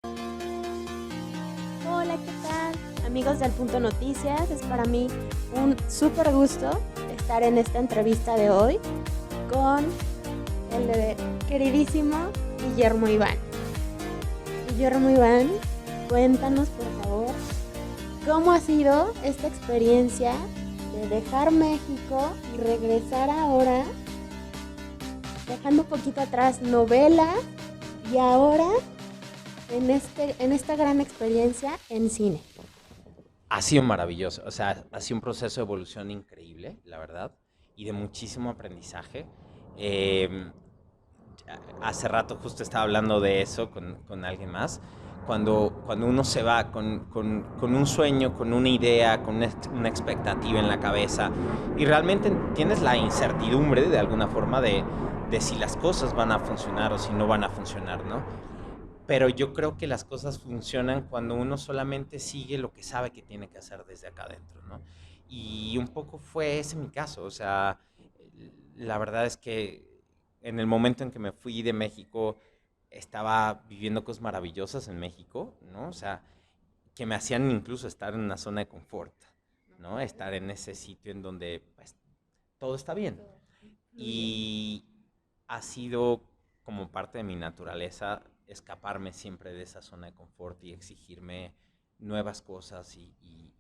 Hola, ¿qué tal? Amigos del Punto Noticias, es para mí un súper gusto estar en esta entrevista de hoy con el queridísimo Guillermo Iván. Guillermo Iván, cuéntanos por favor, ¿cómo ha sido esta experiencia de dejar México y regresar ahora, dejando un poquito atrás novela y ahora en esta gran experiencia en cine? Ha sido maravilloso, o sea, ha sido un proceso de evolución increíble, la verdad, y de muchísimo aprendizaje. Eh, Hace rato justo estaba hablando de eso con alguien más. Cuando uno se va con un sueño, con una idea, con una expectativa en la cabeza, y realmente tienes la incertidumbre de alguna forma de si las cosas van a funcionar o si no van a funcionar, ¿no? Pero yo creo que las cosas funcionan cuando uno solamente sigue lo que sabe que tiene que hacer desde acá adentro, ¿no? Y un poco fue ese mi caso, o sea, la verdad es que en el momento en que me fui de México estaba viviendo cosas maravillosas en México, ¿no? O sea, que me hacían incluso estar en una zona de confort, ¿no? Estar en ese sitio en donde pues, todo está bien. Y ha sido como parte de mi naturaleza escaparme siempre de esa zona de confort y exigirme nuevas cosas y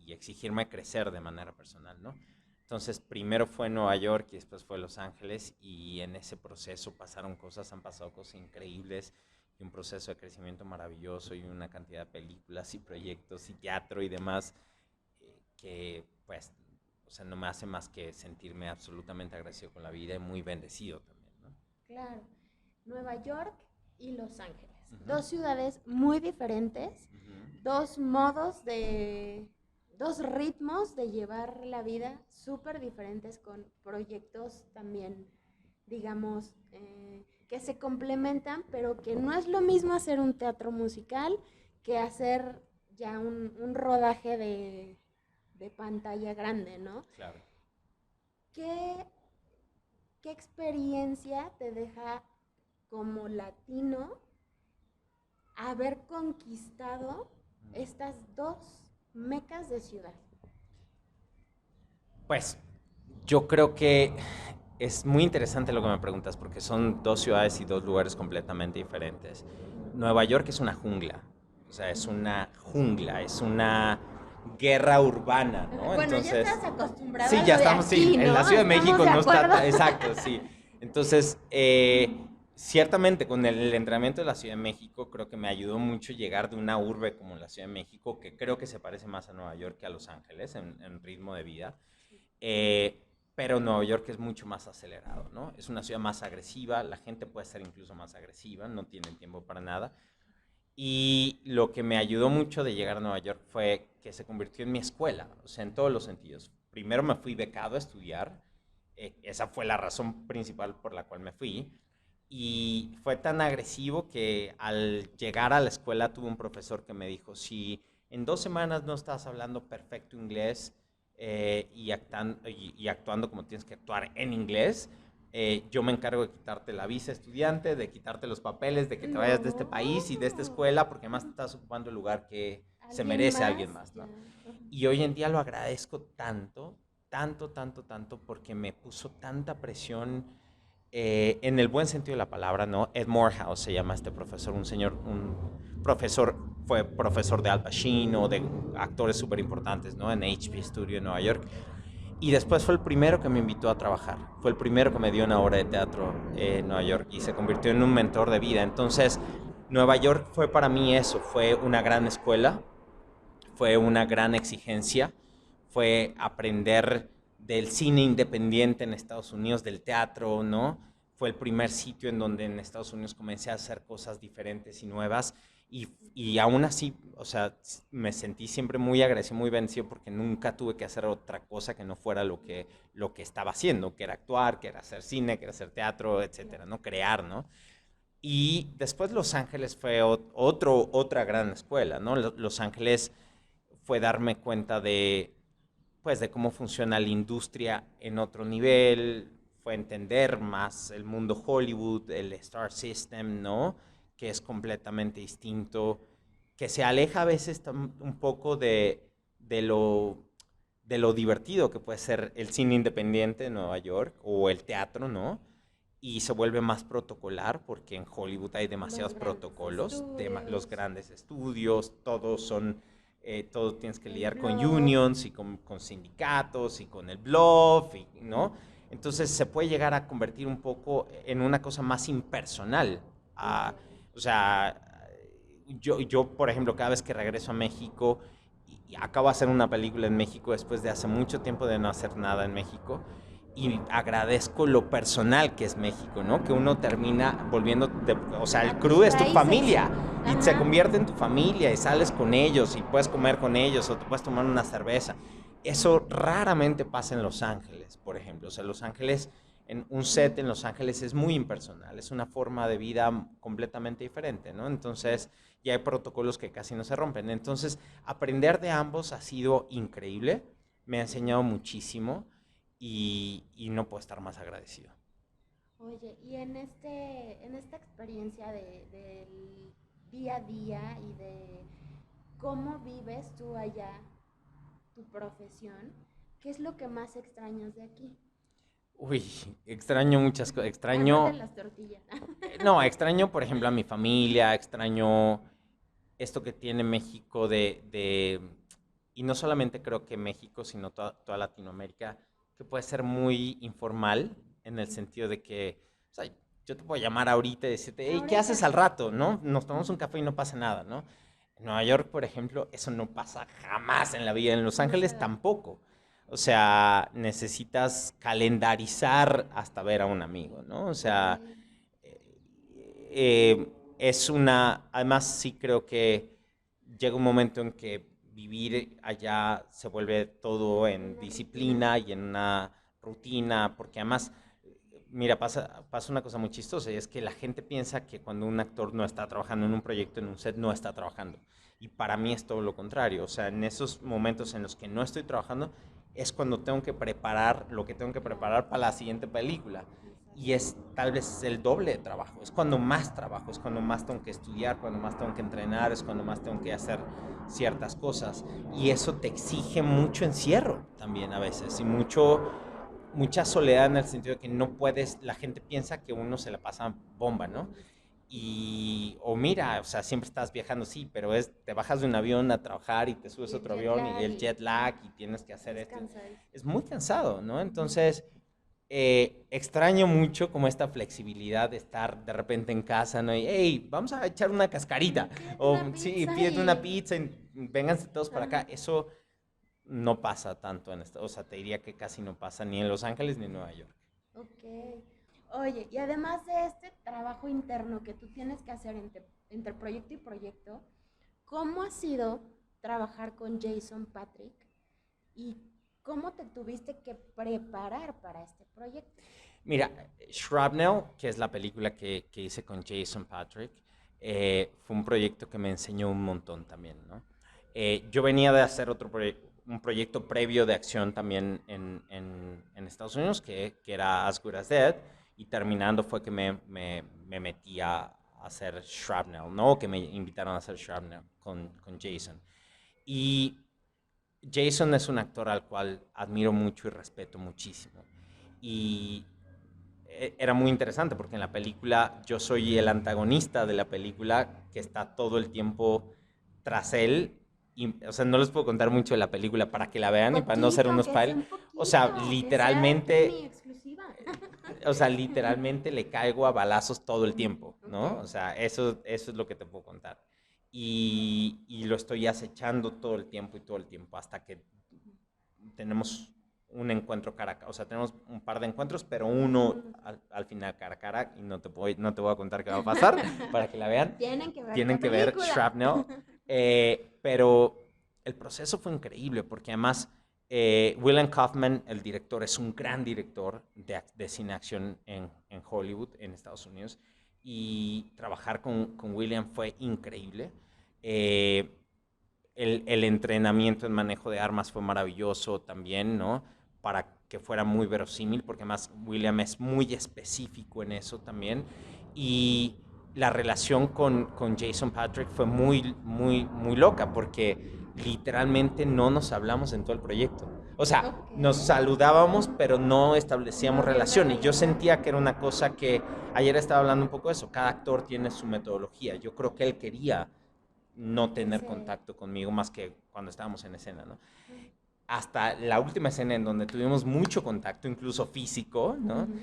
exigirme crecer de manera personal, ¿no? Entonces, primero fue Nueva York y después fue Los Ángeles y en ese proceso pasaron cosas, han pasado cosas increíbles y un proceso de crecimiento maravilloso y una cantidad de películas y proyectos y teatro y demás que pues o sea, no me hace más que sentirme absolutamente agradecido con la vida y muy bendecido también, ¿no? Claro, Nueva York y Los Ángeles. Ujú, Dos ciudades muy diferentes, ujú. dos modos de, dos ritmos de llevar la vida súper diferentes con proyectos también, digamos, que se complementan, pero que no es lo mismo hacer un teatro musical que hacer ya un rodaje de pantalla grande, ¿no? Claro. ¿Qué, ¿Qué experiencia te deja como latino haber conquistado estas dos mecas de ciudad? Pues yo creo que es muy interesante lo que me preguntas porque son dos ciudades y dos lugares completamente diferentes. Nueva York es una jungla, o sea, es una jungla, es una guerra urbana, ¿no? Bueno, ya Entonces, estás acostumbrado sí, a ya lo de estamos, sí, aquí, en la ¿no? Ciudad de Estamos México de no acuerdo. está, exacto, sí. Entonces, ciertamente con el entrenamiento de la Ciudad de México creo que me ayudó mucho llegar de una urbe como la Ciudad de México, que creo que se parece más a Nueva York que a Los Ángeles en ritmo de vida. Eh, pero Nueva York es mucho más acelerado, ¿no? Es una ciudad más agresiva, la gente puede ser incluso más agresiva, no tienen tiempo para nada. Y lo que me ayudó mucho de llegar a Nueva York fue que se convirtió en mi escuela, o sea, en todos los sentidos. Primero me fui becado a estudiar, esa fue la razón principal por la cual me fui. Y fue tan agresivo que al llegar a la escuela tuve un profesor que me dijo, si en 2 semanas no estás hablando perfecto inglés y actuando como tienes que actuar en inglés, yo me encargo de quitarte la visa estudiante, de quitarte los papeles, de que te vayas de este país y de esta No. escuela, porque además estás ocupando el lugar que se ¿Alguien merece más? alguien más, Ya. ¿no? Y hoy en día lo agradezco tanto, tanto, tanto, tanto, porque me puso tanta presión en el buen sentido de la palabra, ¿no? Ed Morehouse se llama este profesor, un señor, un profesor, fue profesor de Al Pacino, de actores súper importantes, ¿no? En HP Studio en Nueva York. Y después fue el primero que me invitó a trabajar. Fue el primero que me dio una obra de teatro en Nueva York y se convirtió en un mentor de vida. Entonces, Nueva York fue para mí eso, fue una gran escuela, fue una gran exigencia, fue aprender del cine independiente en Estados Unidos, del teatro, ¿no? Fue el primer sitio en donde en Estados Unidos comencé a hacer cosas diferentes y nuevas y aún así, o sea, me sentí siempre muy agradecido, muy bendecido porque nunca tuve que hacer otra cosa que no fuera lo que estaba haciendo, que era actuar, que era hacer cine, que era hacer teatro, etcétera, ¿no? Crear, ¿no? Y después Los Ángeles fue otra gran escuela, ¿no? Los Ángeles fue darme cuenta pues, de cómo funciona la industria en otro nivel, fue entender más el mundo Hollywood, el Star System, ¿no? que es completamente distinto, que se aleja a veces un poco de lo divertido que puede ser el cine independiente en Nueva York o el teatro, ¿no? Y se vuelve más protocolar porque en Hollywood hay demasiados protocolos, los grandes estudios, todos son, todo tienes que lidiar con unions y con sindicatos y con el bluff, ¿no? Entonces se puede llegar a convertir un poco en una cosa más impersonal. O sea, yo, por ejemplo, cada vez que regreso a México y acabo de hacer una película en México después de hace mucho tiempo de no hacer nada en México, y agradezco lo personal que es México, ¿no? Que uno termina volviendo, o sea, el crew es tu familia y se convierte en tu familia y sales con ellos y puedes comer con ellos o te puedes tomar una cerveza. Eso raramente pasa en Los Ángeles, por ejemplo. O sea, Los Ángeles, en un set en Los Ángeles es muy impersonal, es una forma de vida completamente diferente, ¿no? Entonces, y hay protocolos que casi no se rompen. Entonces, aprender de ambos ha sido increíble, me ha enseñado muchísimo. Y no puedo estar más agradecido. Oye, y en esta experiencia del día a día y de cómo vives tú allá tu profesión, ¿qué es lo que más extrañas de aquí? Uy, extraño muchas cosas. Además de Extraño, las tortillas. no, extraño, por ejemplo, a mi familia, extraño esto que tiene México y no solamente creo que México, sino toda Latinoamérica, que puede ser muy informal en el sentido de que, o sea, yo te puedo llamar ahorita y decirte, hey, ¿qué haces al rato? ¿No? Nos tomamos un café y no pasa nada, ¿no? En Nueva York, por ejemplo, eso no pasa jamás en la vida. En Los No se Ángeles da. tampoco. O sea, necesitas calendarizar hasta ver a un amigo, ¿no? O Ok. sea, además sí creo que llega un momento en que vivir allá se vuelve todo en Una rutina. disciplina y en una rutina, porque además, mira, pasa una cosa muy chistosa y es que la gente piensa que cuando un actor no está trabajando en un proyecto, en un set, no está trabajando. Y para mí es todo lo contrario. O sea, en esos momentos en los que no estoy trabajando es cuando tengo que preparar lo que tengo que Claro. preparar para la siguiente película. Y Exacto. es tal vez el doble de trabajo. Es cuando más trabajo, es cuando más tengo que estudiar, cuando más tengo que entrenar, es cuando más tengo que hacer ciertas cosas. Y eso te exige mucho encierro también a veces y mucha soledad en el sentido de que no puedes, la gente piensa que uno se la pasa bomba, ¿no? O mira, o sea, siempre estás viajando, sí, pero te bajas de un avión a trabajar y te subes Y a el otro jet avión y lag el jet lag y tienes que hacer es esto. cansadísimo. Es muy cansado, ¿no? Entonces, extraño mucho como esta flexibilidad de estar de repente en casa, ¿no? Y, hey, vamos a echar una cascarita. Pídete O una sí, pizza pídete una y... pizza y vénganse todos para acá. Ajá. Eso no pasa tanto o sea, te diría que casi no pasa ni en Los Ángeles ni en Nueva York. Ok. Oye, y además de este trabajo interno que tú tienes que hacer entre proyecto y proyecto, ¿cómo ha sido trabajar con Jason Patrick y cómo te tuviste que preparar para este proyecto? Mira, Shrapnel, que es la película que hice con Jason Patrick, fue un proyecto que me enseñó un montón también, ¿no? Yo venía de hacer un proyecto previo de acción también en Estados Unidos, que era As Good As Dead, y terminando fue que me metí a hacer Shrapnel, ¿no? Que me invitaron a hacer Shrapnel con Jason. Y Jason es un actor al cual admiro mucho y respeto muchísimo. Y era muy interesante porque en la película yo soy el antagonista de la película que está todo el tiempo tras él. Y, o sea, no les puedo contar mucho de la película para que la vean y para no ser Poquito, un aunque sea spoiler. un O sea, poquito, que sea de aquí mi literalmente, exclusiva. literalmente le caigo a balazos todo el tiempo, Ok. ¿no? O sea, eso es lo que te puedo contar. Y lo estoy acechando todo el tiempo y todo el tiempo hasta que tenemos un encuentro cara a cara. O sea, tenemos un par de encuentros, pero uno al final cara a cara y no te voy a contar qué va a pasar para que la vean. Tienen que ver Tienen la que ver película. Shrapnel. Pero el proceso fue increíble porque además William Kaufman, el director, es un gran director de cine acción en Hollywood, en Estados Unidos. Y trabajar con William fue increíble. Eh, el entrenamiento en manejo de armas fue maravilloso también, ¿no? Para que fuera muy verosímil, porque además William es muy específico en eso también. Y la relación con Jason Patric fue muy, muy, muy loca porque literalmente no nos hablamos en todo el proyecto. O sea, nos Ok. saludábamos, pero no establecíamos No había una relación. Y yo relación. sentía que era una cosa que ayer estaba hablando un poco de eso. Cada actor tiene su metodología. Yo creo que él quería no tener Ese. contacto conmigo más que cuando estábamos en escena, ¿no? Ujú. Hasta la última escena en donde tuvimos mucho contacto, incluso físico, ¿no? Ujú.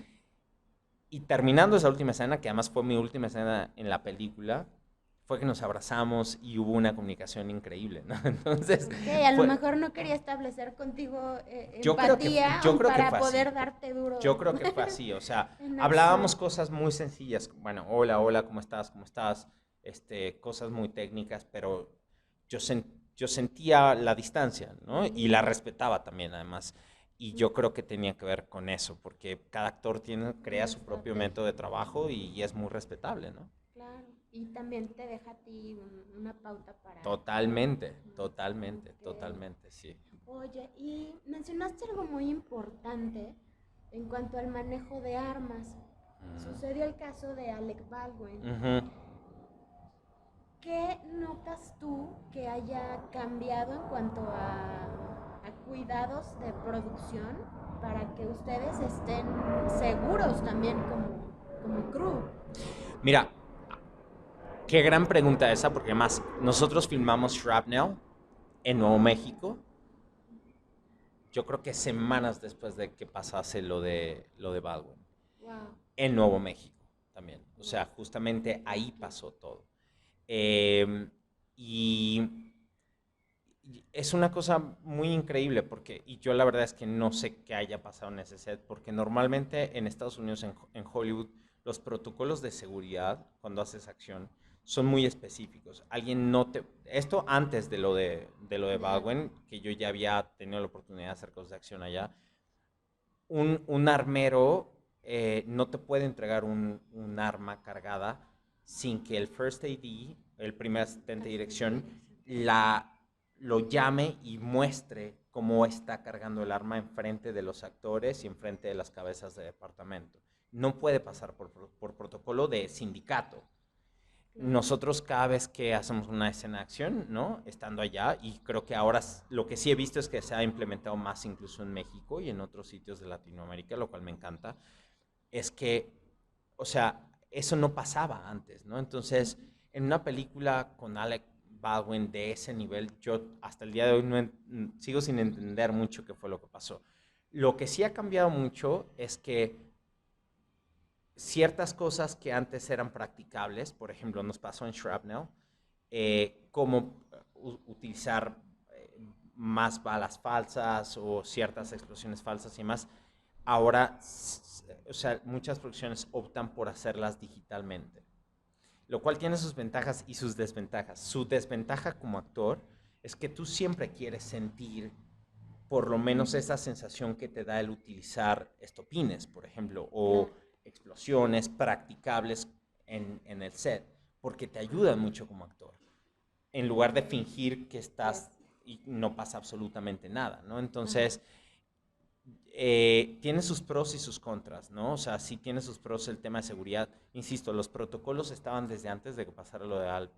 Y terminando esa última escena, que además fue mi última escena en la película, fue que nos abrazamos y hubo una comunicación increíble, ¿no? Entonces, Ok, a lo fue, mejor no quería establecer contigo yo creo que, empatía yo creo que para fue así. poder darte Yo duro creo que fue así, o sea, en hablábamos acción. cosas muy sencillas, bueno, hola, hola, ¿cómo estás? ¿Cómo estás? Cosas muy técnicas, pero yo, yo sentía la distancia, ¿no? Y la respetaba también, además. Y yo creo que tenía que ver con eso, porque cada actor Con crea la su propio método estrategia. de trabajo y es muy respetable, ¿no? Claro. Y también te deja a ti una pauta para... Totalmente, totalmente, Ok. totalmente, sí. Oye, y mencionaste algo muy importante en cuanto al manejo de armas. Sucedió el caso de Alec Baldwin. Ujú. ¿Qué notas tú que haya cambiado en cuanto a cuidados de producción para que ustedes estén seguros también como crew? Mira, qué gran pregunta esa, porque además nosotros filmamos Shrapnel en Nuevo México, yo creo que semanas después de que pasase lo de Baldwin, Wow, en Nuevo México también. O wow, sea, justamente qué ahí loco. pasó todo. Eh, y es una cosa muy increíble porque, y yo la verdad es que no sé qué haya pasado en ese set, porque normalmente en Estados Unidos, en Hollywood, los protocolos de seguridad cuando haces acción son muy específicos. Alguien no te... Esto antes de lo de De algo. Baldwin, que yo ya había tenido la oportunidad de hacer cosas de acción allá, un armero no te puede entregar un arma cargada sin que el First AD, el primer asistente de Asistente de dirección, dirección. lo llame y muestre cómo está cargando el arma enfrente de los actores y enfrente de las cabezas de departamento. No puede pasar por protocolo de sindicato. Claro. Nosotros cada vez que hacemos una escena de acción, ¿no? Estando allá, y creo que ahora lo que sí he visto es que se ha implementado más incluso en México y en otros sitios de Latinoamérica, lo cual me encanta, es que, o sea, eso no pasaba antes, ¿no? Entonces, en una película con Alec Baldwin de ese nivel, yo hasta el día de hoy sigo sin entender mucho qué fue lo que pasó. Lo que sí ha cambiado mucho es que ciertas cosas que antes eran practicables, por ejemplo, nos pasó en Shrapnel, como utilizar más balas falsas o ciertas explosiones falsas y más, ahora, o sea, muchas producciones optan por hacerlas digitalmente, lo cual tiene sus ventajas y sus desventajas. Su desventaja como actor es que tú siempre quieres sentir por lo menos esa sensación que te da el utilizar estopines, por ejemplo, o Claro. explosiones practicables en el set, porque te ayudan mucho como actor, en lugar de Ok. fingir que Yes. estás y no pasa absolutamente nada, ¿no? Ajá. Entonces, tiene sus pros y sus contras, ¿no? O sea, sí tiene sus pros el tema de seguridad. Insisto, los protocolos estaban desde antes de que pasara Alec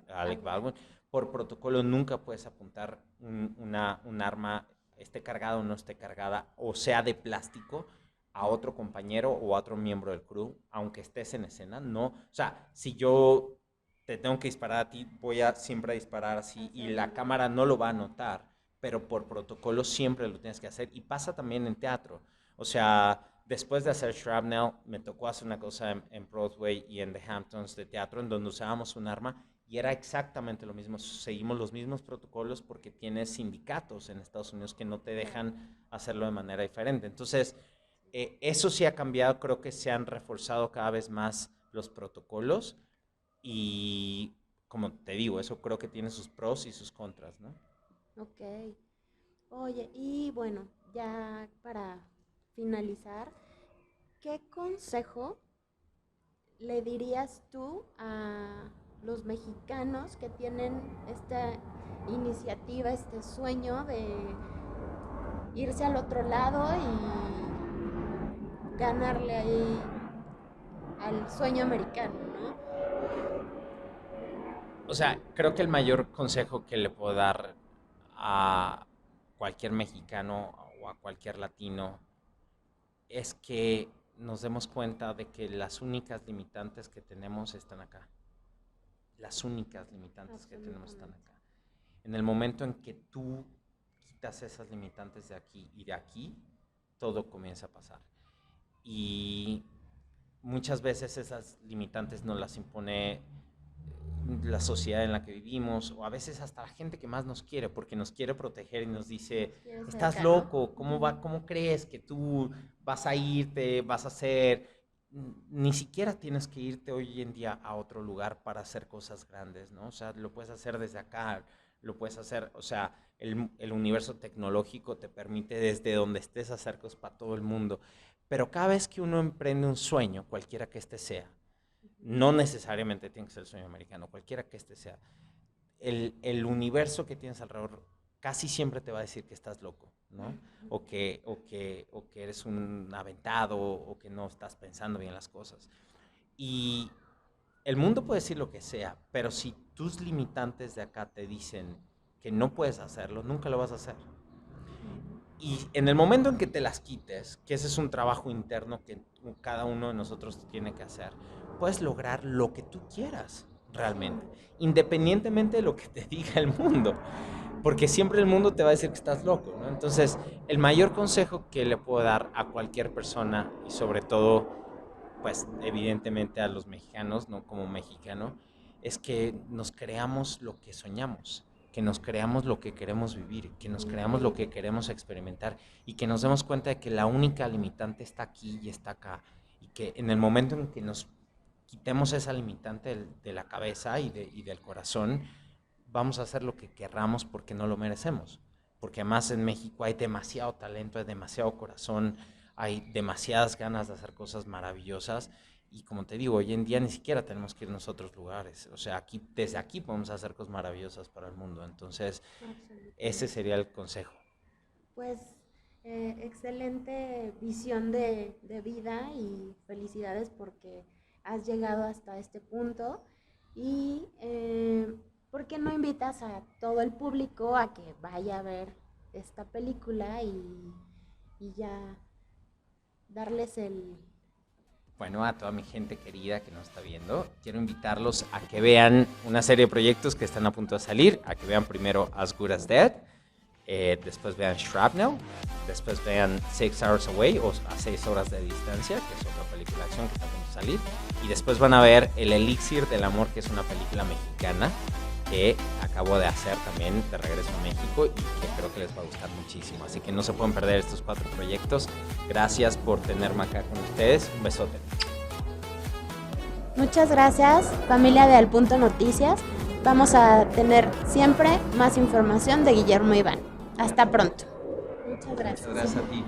Algo. Baldwin. Por protocolo nunca puedes apuntar un arma, esté cargada o no esté cargada, o sea de plástico, a otro compañero o a otro miembro del crew, aunque estés en escena, no. O sea, si yo te tengo que disparar a ti, voy a siempre disparar así y Hacia la donde. cámara no lo va a notar, pero por protocolo siempre lo tienes que hacer. Y pasa también en teatro. O sea, después de hacer Shrapnel, me tocó hacer una cosa en Broadway y en The Hamptons de teatro, en donde usábamos un arma y era exactamente lo mismo. Seguimos los mismos protocolos porque tienes sindicatos en Estados Unidos que no te Claro. dejan hacerlo de manera diferente. Entonces, eso sí ha cambiado. Creo que se han reforzado cada vez más los protocolos y, como te digo, eso creo que tiene sus pros y sus contras, ¿no? Ok. Oye, y bueno, ya para finalizar, ¿qué consejo le dirías tú a los mexicanos que tienen esta iniciativa, este sueño de irse al otro lado y ganarle ahí al sueño americano, ¿no? O sea, creo que el mayor consejo que le puedo dar a cualquier mexicano o a cualquier latino es que nos demos cuenta de que las únicas limitantes que tenemos están acá. Las únicas limitantes que tenemos están acá. En el momento en que tú quitas esas limitantes de aquí y de aquí, todo comienza a pasar. Y muchas veces esas limitantes nos las impone la sociedad en la que vivimos, o a veces hasta la gente que más nos quiere, porque nos quiere proteger y nos dice, estás loco, ¿cómo crees que tú vas a irte, vas a hacer? Ni siquiera tienes que irte hoy en día a otro lugar para hacer cosas grandes, ¿no? O sea, lo puedes hacer desde acá, lo puedes hacer, o sea, el universo tecnológico te permite desde donde estés hacer cosas para todo el mundo, pero cada vez que uno emprende un sueño, cualquiera que este sea, no necesariamente tiene que ser el sueño americano, cualquiera que este sea, el universo que tienes alrededor casi siempre te va a decir que estás loco, ¿no? O que eres un aventado, o que no estás pensando bien las cosas. Y el mundo puede decir lo que sea, pero si tus limitantes de acá te dicen que no puedes hacerlo, nunca lo vas a hacer. Y en el momento en que te las quites, que ese es un trabajo interno que cada uno de nosotros tiene que hacer, puedes lograr lo que tú quieras realmente, independientemente de lo que te diga el mundo, porque siempre el mundo te va a decir que estás loco, ¿no? Entonces, el mayor consejo que le puedo dar a cualquier persona, y sobre todo, pues evidentemente a los mexicanos, ¿no? Como mexicano, es que nos creamos lo que soñamos, que nos creamos lo que queremos vivir, que nos creamos lo que queremos experimentar, y que nos demos cuenta de que la única limitante está aquí y está acá, y que en el momento en que nos quitemos esa limitante de la cabeza y del corazón, vamos a hacer lo que querramos porque no lo merecemos. Porque además en México hay demasiado talento, hay demasiado corazón, hay demasiadas ganas de hacer cosas maravillosas. Y como te digo, hoy en día ni siquiera tenemos que irnos a otros lugares. O sea, aquí, desde aquí podemos hacer cosas maravillosas para el mundo. Entonces, ese sería el consejo. Pues excelente visión de vida, y felicidades porque has llegado hasta este punto. Y ¿por qué no invitas a todo el público a que vaya a ver esta película y ya darles el... Bueno, a toda mi gente querida que nos está viendo, quiero invitarlos a que vean una serie de proyectos que están a punto de salir, a que vean primero As Good As Dead, después vean Shrapnel, después vean 6 Hours Away, o a 6 horas de distancia, que es otra película de acción que está a punto de salir, y después van a ver El Elixir del Amor, que es una película mexicana que acabo de hacer también de regreso a México y que creo que les va a gustar muchísimo. Así que no se pueden perder estos 4 proyectos. Gracias por tenerme acá con ustedes. Un besote. Muchas gracias, familia de Al Punto Noticias. Vamos a tener siempre más información de Guillermo Iván. Hasta pronto. Muchas gracias. Muchas gracias a ti.